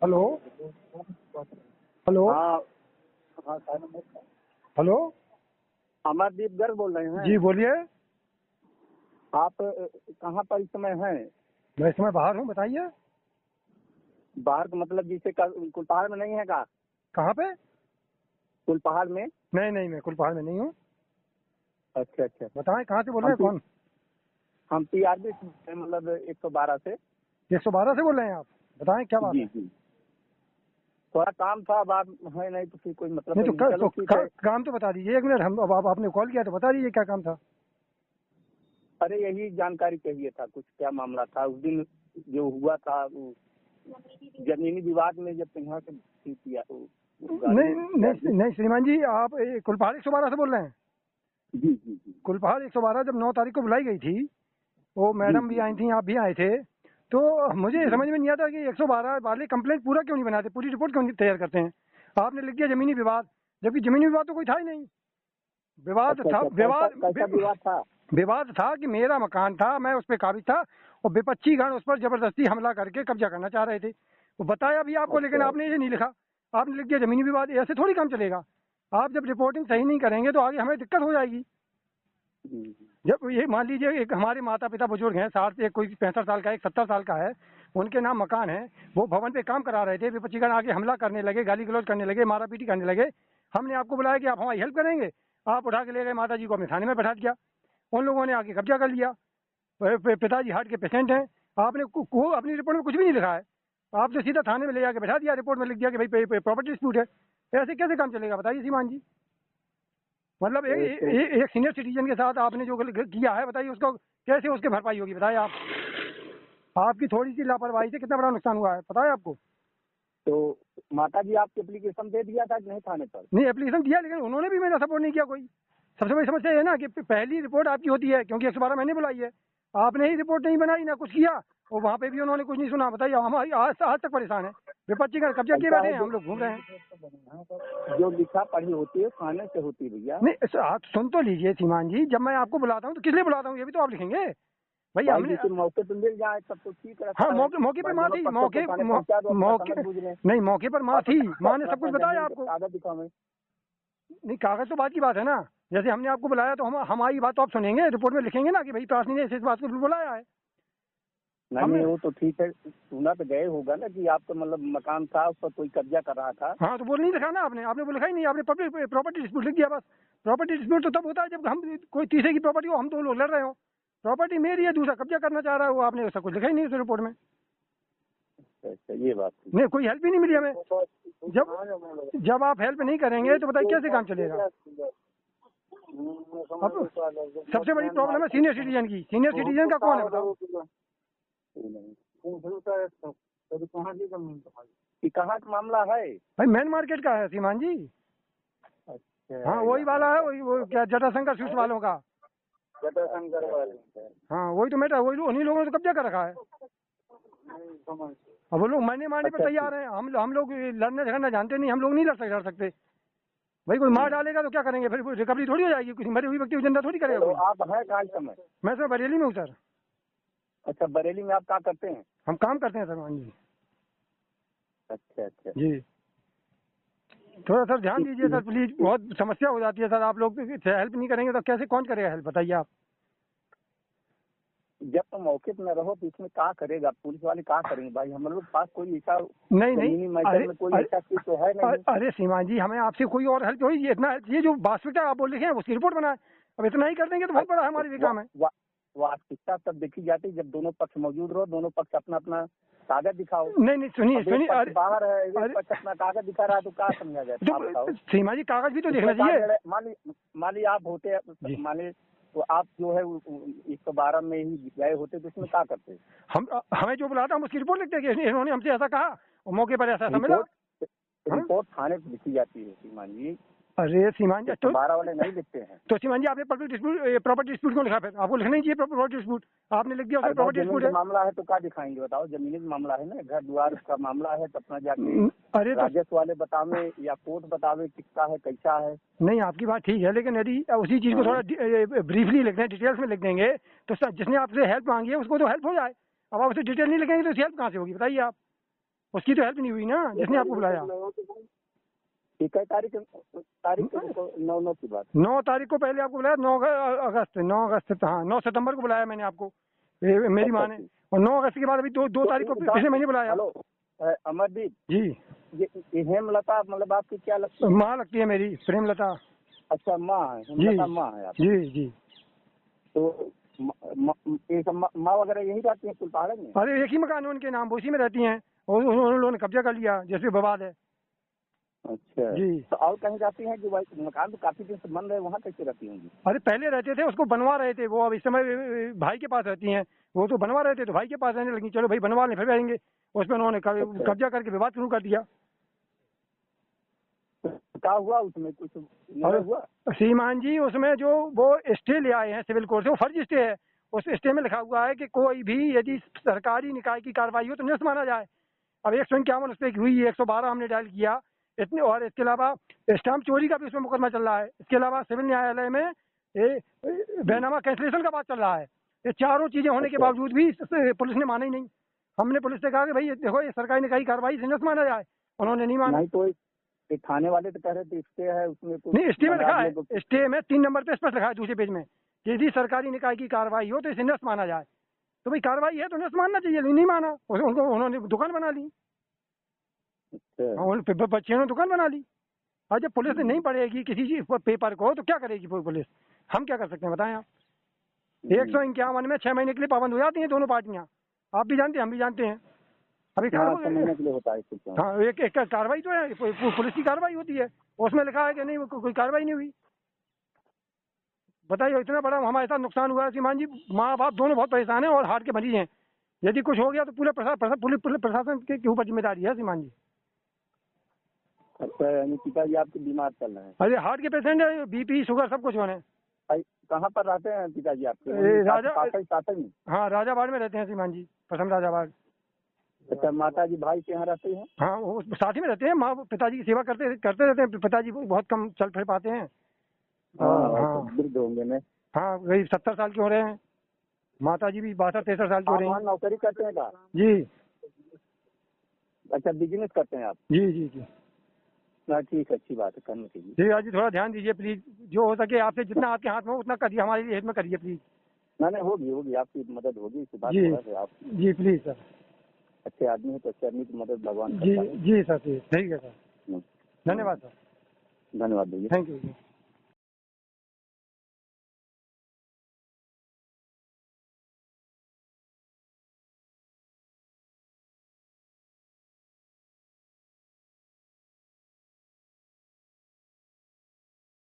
Hello. Hello. हाँ हाँ sir. Hello. Amardeep Garg बोल रहे जी हैं। बोलिए। आप कहाँ पर इस समय हैं? मैं इस समय बाहर हूँ, बताइए। बाहर का मतलब जिसे कुलपहाड़ में नहीं है का? कहाँ पे? कुलपहाड़ में? नहीं नहीं, मैं कुलपहाड़ में नहीं हूँ। अच्छा अच्छा। बताएं कहाँ से बोल रहे हम हैं, कौन? हम TRB से, मतलब 112 से। 112 से बोल रहे हैं आप? बताएं क्या बात जी है। जी। थोड़ा काम था, अब आप है नहीं तो फिर कोई मतलब नहीं तो, नहीं, चलो ठीक है। काम तो बता दीजिए। एक मिनट, हम अब आपने कॉल किया तो बता दीजिए क्या काम था। अरे यही जानकारी चाहिए था, कुछ क्या मामला था उस दिन जो हुआ था, वो जमीनी विवाद में जब यहाँ से ठीक किया तो गाड़ी नहीं TRB। नहीं नहीं श्रीमान जी, आप कुलपहाड़ 112 से बोल रहे हैं? जी जी जी कुलपहाड़ 112 जब 9 तारीख को बुलाई गई थी, वो जी मैडम भी जी आई जी थी, आप भी आए थे। तो मुझे जी। समझ में नहीं आता कि 112 वाले कंप्लेंट पूरा क्यों नहीं बनाते, पूरी रिपोर्ट क्यों नहीं तैयार करते हैं। आपने लिख दिया जमीनी विवाद, जबकि जमीनी विवाद तो कोई था ही नहीं। विवाद अच्छा था, अच्छा, कैसा कैसा विवाद था? विवाद था कि मेरा मकान था, मैं उस पर काबिज था, और विपक्षी गण उस पर जबरदस्ती हमला करके कब्जा करना चाह रहे थे। वो बताया भी आपको, लेकिन अच्छा। आपने ये नहीं लिखा। आपने लिख दिया जमीनी विवाद। ऐसे थोड़ी काम चलेगा। आप जब रिपोर्टिंग सही नहीं करेंगे तो आगे हमें दिक्कत हो जाएगी। हम्म, जब ये मान लीजिए, एक हमारे माता पिता बुजुर्ग हैं, 60 से, एक कोई 65 साल का है, एक 70 साल का है, उनके नाम मकान है, वो भवन पे काम करा रहे थे, विपक्षीगण आगे हमला करने लगे, गाली गलौज करने लगे, मारा पीटी करने लगे। हमने आपको बुलाया कि आप हमारी हेल्प करेंगे, आप उठा के ले गए माता जी को, अपने थाने में बैठा दिया। उन लोगों ने आके कब्जा कर लिया। पिताजी हार्ट के पेशेंट हैं। आपने को अपनी रिपोर्ट में कुछ भी नहीं लिखा है। आपने सीधा थाने में ले जाके बैठा दिया, रिपोर्ट में लिख दिया कि भाई प्रॉपर्टी डिस्प्यूट है। ऐसे कैसे काम चलेगा, बताइए सीमान जी। मतलब तो एक सीनियर सिटीजन के साथ आपने जो किया है, बताइए उसको कैसे उसके भरपाई होगी, बताइए आप। आपकी थोड़ी सी लापरवाही से कितना बड़ा नुकसान हुआ है, पता है आपको? तो माता जी आपको एप्लीकेशन दे दिया था कि नहीं थाने पर? नहीं, एप्लीकेशन दिया, लेकिन उन्होंने भी मेरा सपोर्ट नहीं किया कोई। सबसे बड़ी समस्या ये है ना कि पहली रिपोर्ट आपकी होती है, क्योंकि 112 मैंने बुलाई है। आपने ही रिपोर्ट नहीं बनाई, ना कुछ किया, और वहाँ पे भी उन्होंने कुछ नहीं सुना। बताइए, हमारी आज तक परेशान है। विपक्षी का कब्जा किए ऐसा बैठे है हैं, हम लोग घूम रहे हैं। जो लिखा पढ़ी होती है थाने से होती है भैया। नहीं आप सुन तो लीजिए सीमान जी, जब मैं आपको बुलाता हूँ तो किस लिए बुलाता हूँ, ये भी तो आप लिखेंगे। भाई भाई हमने, जिसे मौके पर मिल जाए तब तो ठीक हाँ, रहता है। मौके मौके पे भाई माँ दोनों थी, पक्षों को थाने पहुंचा दो, अपना मौके समझ बूझ लें। नहीं, मौके पर माँ थी, माँ ने सब कुछ बताया जमीन का आपको। कागज दिखाओ हमें। नहीं, कागज तो बात की बात है ना। जैसे हमने आपको बुलाया तो हम हमारी बात तो आप सुनेंगे, रिपोर्ट में लिखेंगे ना कि भाई प्रार्थनी ने इस बात को बुलाया है। नहीं हमने, नहीं, वो तो ठीक है, सुना तो गए होगा ना कि आपका मतलब मकान था, उस पर कोई कब्जा कर रहा था। हाँ, तो वो नहीं लिखा ना आपने, आपने वो लिखा ही नहीं, आपने पब्लिक प्रॉपर्टी डिस्प्यूट लिख दिया बस। प्रॉपर्टी डिस्प्यूट तो तब होता है जब हम कोई तीसरे की प्रॉपर्टी हो, हम दो लोग लड़ रहे हो। प्रॉपर्टी मेरी है, दूसरा कब्जा करना चाह रहा है, वो आपने ऐसा कुछ लिखा ही नहीं उस रिपोर्ट में। अच्छा, ये बात थी। नहीं, कोई हेल्प ही नहीं मिली हमें। जब आप हेल्प नहीं करेंगे तो बताइए कैसे काम चलेगा। अब सबसे बड़ी प्रॉब्लम है सीनियर सिटीजन की। सीनियर सिटीजन का कौन है, बताओ? कि कहाँ का मामला है? भाई मेन मार्केट का है सीमान जी। अच्छा, हाँ, वही यहाँ वाला है, पर वही वो क्या जटाशंकर स्वीट्स वालों का। जटाशंकर वाले। हाँ, वही तो मैटर, वही उन्हीं लोगों ने तो कब्जा कर रखा है। अब वो लोग मरने मारने पर अच्छा अच्छा। तैयार हैं। हम लोग लड़ना झगड़ना जानते नहीं, हम लोग नहीं लड़ सकते। भाई कोई मार डालेगा तो क्या करेंगे, फिर रिकवरी थोड़ी हो जाएगी, किसी मरी हुई व्यक्ति को जिंदा थोड़ी करेगा तो कोई। आप हैं कहाँ इस समय? मैं सर बरेली में हूँ सर। अच्छा, बरेली में आप क्या करते हैं? हम काम करते हैं सर, मान जी। अच्छा अच्छा। जी, थोड़ा सर ध्यान दीजिए सर प्लीज, बहुत समस्या हो जाती है सर। आप लोग हेल्प नहीं करेंगे तो कैसे, कौन करेगा हेल्प, बताइए आप। जब तुम मौके पर न रहो तो इसमें क्या करेगा, पुलिस वाले क्या करेंगे भाई? हम लोग के पास कोई ऐसा नहीं नहीं, जमीनी मैटर अरे में कोई अरे ऐसा चीज तो है नहीं। अरे सीमा जी, हमें आपसे कोई और हेल्प होगी, ये इतना ये जो वास्तविकता आप बोल रहे हैं उसकी रिपोर्ट बनाए। अब इतना ही कर देंगे तो बहुत बड़ा हमारे लिए काम है। वास्तविकता तब देखी जाती है जब दोनों पक्ष मौजूद रहो, दोनों पक्ष अपना अपना कागज दिखाओ। नहीं नहीं, सुनिए अब एक सुनिए, पक्ष अरे बाहर है, एक अरे पक्ष अपना कागज दिखा रहा है, तो क्या समझा जाए आप बताओ? तो सीमा जी, कागज भी तो देखना इसमें क्या चाहिए। निर्णय, मान ली आप होते, जी, मान ली तो आप जो है 112 में ही गए होते तो इसमें क्या करते? हम हमें जो बुलाता हम उसकी रिपोर्ट लिखते हैं कि इन्होंने हमसे ऐसा कहा और मौके पर ऐसा ऐसा मिला। रिपोर्ट हाँ, रिपोर्ट थाने पर लिखी जाती है श्रीमान जी। अरे सीमान जी, 112 वाले नहीं लिखते हैं। तो सीमान जी, आपने पब्लिक डिस्प्यूट प्रॉपर्टी डिस्प्यूट क्यों लिखा, फिर आपको लिखना ही चाहिए प्रॉपर्टी डिस्प्यूट। आपने लिख दिया उसमें अरे भाई, प्रॉपर्टी जमीन डिस्प्यूट का है। मामला है तो क्या दिखाएंगे बताओ? जमीनी का मामला है ना, घर द्वार का मामला है तो अपना जाके अरे तो राजस्व वाले बतावे या कोर्ट बतावे किसका है कैसा है। नहीं, आपकी बात ठीक है, लेकिन यदि उसी चीज को हाँ। थोड़ा ब्रीफली लिख दें, डिटेल्स में लिख देंगे, तो जिसने आपसे हेल्प मांगी है उसको तो हेल्प हो जाए। अब आप उसे डिटेल नहीं लिखेंगे तो उसे हेल्प कहाँ से होगी, बताइए आप। उसकी तो हेल्प नहीं हुई ना जिसने आपको बुलाया। ठीक है, तारीख को 9 की बात। 9 तारीख को पहले आपको बुलाया, 9 अगस्त, हाँ 9 सितंबर को बुलाया मैंने आपको, मेरी माँ ने। और 9 अगस्त के बाद अभी 2 तारीख को पिछले महीने बुलाया। हेलो अमरदीप जी, ये हेमलता मतलब आपकी क्या लगती है? माँ लगती है मेरी, प्रेमलता। अच्छा माँ है, जी हेमलता माँ है आप? जी जी। तो ये सब माँ वगैरह यही रहती है कुलपहाड़ में? अरे एक ही मकान है उनके नाम, वो उसी में रहती हैं, और उन लोगों ने कब्जा कर लिया, जैसे विवाद है। अच्छा जी। तो और कहीं जाती हैं जो भाई मकान तो काफी दिन से बन रहे, वहाँ कैसे रहती होंगी? अरे पहले रहते थे, उसको बनवा रहे थे वो, अब इस समय भाई के पास रहती हैं। वो तो बनवा रहे थे तो भाई के पास रहने लगी, चलो भाई बनवा लें फिर रहेंगे। उसमें उन्होंने कब्जा करके विवाद शुरू कर दिया। क्या हुआ उसमें, कुछ और नहीं हुआ? श्रीमान जी उसमें जो वो स्टे ले आए हैं सिविल कोर्ट से, वो फर्जी स्टे है। उस स्टे में लिखा हुआ है कि कोई भी यदि सरकारी निकाय की कार्रवाई हो तो निरस्त माना जाए। अब 151 उस पर हुई, 112 हमने डायल किया इतने, और इसके अलावा स्टाम्प चोरी का भी उसमें मुकदमा चल रहा है। इसके अलावा सिविल न्यायालय में बैनामा कैंसिलेशन का बात चल रहा है। ये चारों चीजें होने के बावजूद भी पुलिस ने माना ही नहीं। हमने पुलिस से कहा कि भाई ये देखो, ये सरकारी निकाय की कार्रवाई से निरस्त माना जाए, उन्होंने नहीं माना। नहीं तो ये थाने वाले तो कह रहे थे स्टे है उसमें कुछ नहीं, स्टे में लिखा है, तो स्टे में 3 नंबर पे स्पष्ट लिखा है दूसरे पेज में, यदि सरकारी निकाय की कार्रवाई हो तो इसे निरस्त माना जाए। तो भाई कार्रवाई है तो निरस्त मानना चाहिए, नहीं माना, उनको उन्होंने दुकान बना ली। बच्चियों ने दुकान बना ली। और जब पुलिस नहीं पढ़ेगी किसी चीज पेपर को तो क्या करेगी पुलिस? हम क्या कर सकते हैं बताएं आप? 151 में 6 महीने के लिए पाबंद हो जाती हैं दोनों पार्टियां। आप भी जानते हैं, हम भी जानते हैं। अभी समझने के लिए होता है कुछ। हाँ, एक कार्रवाई तो है, पुलिस की कार्रवाई होती है, उसमें लिखा है कि नहीं कोई कार्रवाई नहीं हुई। बताइए, इतना बड़ा हमारे साथ नुकसान हुआ है श्रीमान जी, माँ बाप दोनों बहुत परेशान हैं और हार्ट के मरीज हैं। यदि कुछ हो गया तो पूरे प्रशासन के ऊपर जिम्मेदारी है श्रीमान जी। अच्छा, यानी पिताजी आपके बीमार चल रहे हैं? अरे हार्ट के पेशेंट है, बीपी शुगर सब कुछ होने। कहाँ पर रहते हैं पिताजी आपके? साथ में, हाँ राजाबाड़ में रहते हैं श्रीमान जी, प्रथम राजाबाड़। अच्छा, माता जी भाई के यहाँ रहते हैं? हाँ वो साथ ही में रहते हैं, माँ पिताजी की सेवा करते रहते हैं। पिताजी बहुत कम चल फिर पाते हैं। हाँ वृद्ध होंगे ना? हाँ वही 70 साल के हो रहे हैं। माता जी भी 62-63 साल की हो रही हैं। नौकरी करते हैं का? जी। अच्छा, बिजनेस करते हैं आप? जी जी जी। ठीक है, अच्छी बात है, करनी चाहिए। जी आज थोड़ा ध्यान दीजिए प्लीज, जो हो सके आपसे जितना आपके हाथ में उतना करिए, हमारे लिए हेल्प में करिए प्लीज। नहीं होगी आपकी मदद होगी, इस बात जी आप जी प्लीज सर। अच्छे आदमी है तो अच्छे आदमी की मदद भगवान जी जी सर, ठीक है सर, धन्यवाद सर। धन्यवाद भैया। Thank you.